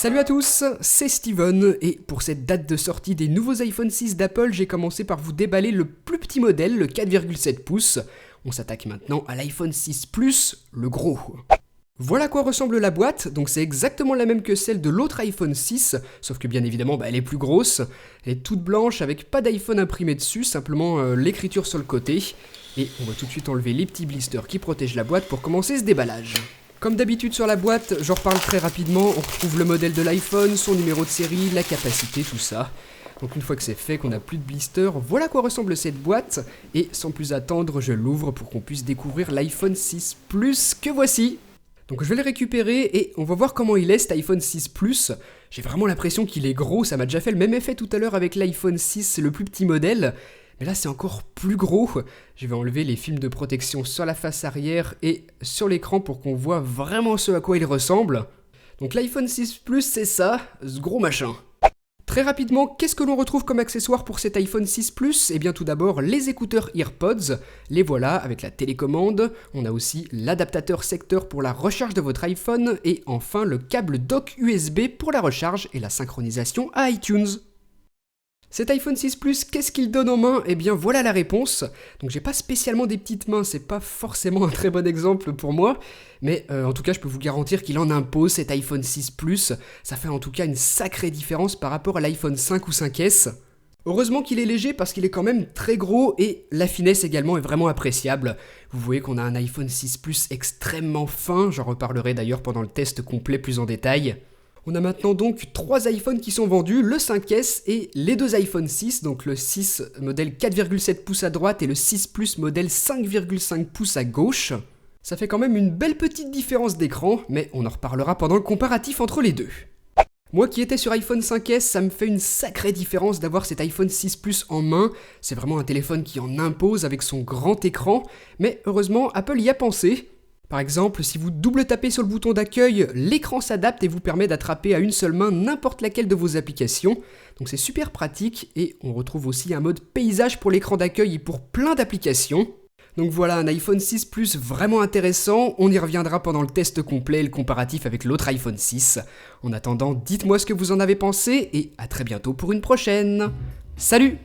Salut à tous, c'est Steven, et pour cette date de sortie des nouveaux iPhone 6 d'Apple, j'ai commencé par vous déballer le plus petit modèle, le 4,7 pouces. On s'attaque maintenant à l'iPhone 6 Plus, le gros. Voilà à quoi ressemble la boîte, donc c'est exactement la même que celle de l'autre iPhone 6, sauf que bien évidemment elle est plus grosse, elle est toute blanche avec pas d'iPhone imprimé dessus, simplement l'écriture sur le côté. Et on va tout de suite enlever les petits blisters qui protègent la boîte pour commencer ce déballage. Comme d'habitude sur la boîte, j'en reparle très rapidement, on retrouve le modèle de l'iPhone, son numéro de série, la capacité, tout ça. Donc une fois que c'est fait, qu'on n'a plus de blister, voilà à quoi ressemble cette boîte. Et sans plus attendre, je l'ouvre pour qu'on puisse découvrir l'iPhone 6 Plus que voici. Donc je vais le récupérer et on va voir comment il est cet iPhone 6 Plus. J'ai vraiment l'impression qu'il est gros, ça m'a déjà fait le même effet tout à l'heure avec l'iPhone 6, le plus petit modèle. Mais là c'est encore plus gros. Je vais enlever les films de protection sur la face arrière et sur l'écran pour qu'on voit vraiment ce à quoi il ressemble. Donc l'iPhone 6 Plus c'est ça, ce gros machin. Très rapidement, qu'est-ce que l'on retrouve comme accessoire pour cet iPhone 6 Plus ? Eh bien tout d'abord les écouteurs AirPods, les voilà avec la télécommande, on a aussi l'adaptateur secteur pour la recharge de votre iPhone et enfin le câble dock USB pour la recharge et la synchronisation à iTunes. Cet iPhone 6 Plus, qu'est-ce qu'il donne en main ? Eh bien voilà la réponse. Donc j'ai pas spécialement des petites mains, c'est pas forcément un très bon exemple pour moi, mais en tout cas je peux vous garantir qu'il en impose cet iPhone 6 Plus. Ça fait en tout cas une sacrée différence par rapport à l'iPhone 5 ou 5S. Heureusement qu'il est léger parce qu'il est quand même très gros et la finesse également est vraiment appréciable. Vous voyez qu'on a un iPhone 6 Plus extrêmement fin, j'en reparlerai d'ailleurs pendant le test complet plus en détail. On a maintenant donc 3 iPhones qui sont vendus, le 5S et les 2 iPhone 6, donc le 6 modèle 4,7 pouces à droite et le 6 Plus modèle 5,5 pouces à gauche. Ça fait quand même une belle petite différence d'écran, mais on en reparlera pendant le comparatif entre les deux. Moi qui étais sur iPhone 5S, ça me fait une sacrée différence d'avoir cet iPhone 6 Plus en main. C'est vraiment un téléphone qui en impose avec son grand écran, mais heureusement Apple y a pensé. Par exemple, si vous double tapez sur le bouton d'accueil, l'écran s'adapte et vous permet d'attraper à une seule main n'importe laquelle de vos applications. Donc c'est super pratique et on retrouve aussi un mode paysage pour l'écran d'accueil et pour plein d'applications. Donc voilà un iPhone 6 Plus vraiment intéressant, on y reviendra pendant le test complet et le comparatif avec l'autre iPhone 6. En attendant, dites-moi ce que vous en avez pensé et à très bientôt pour une prochaine. Salut !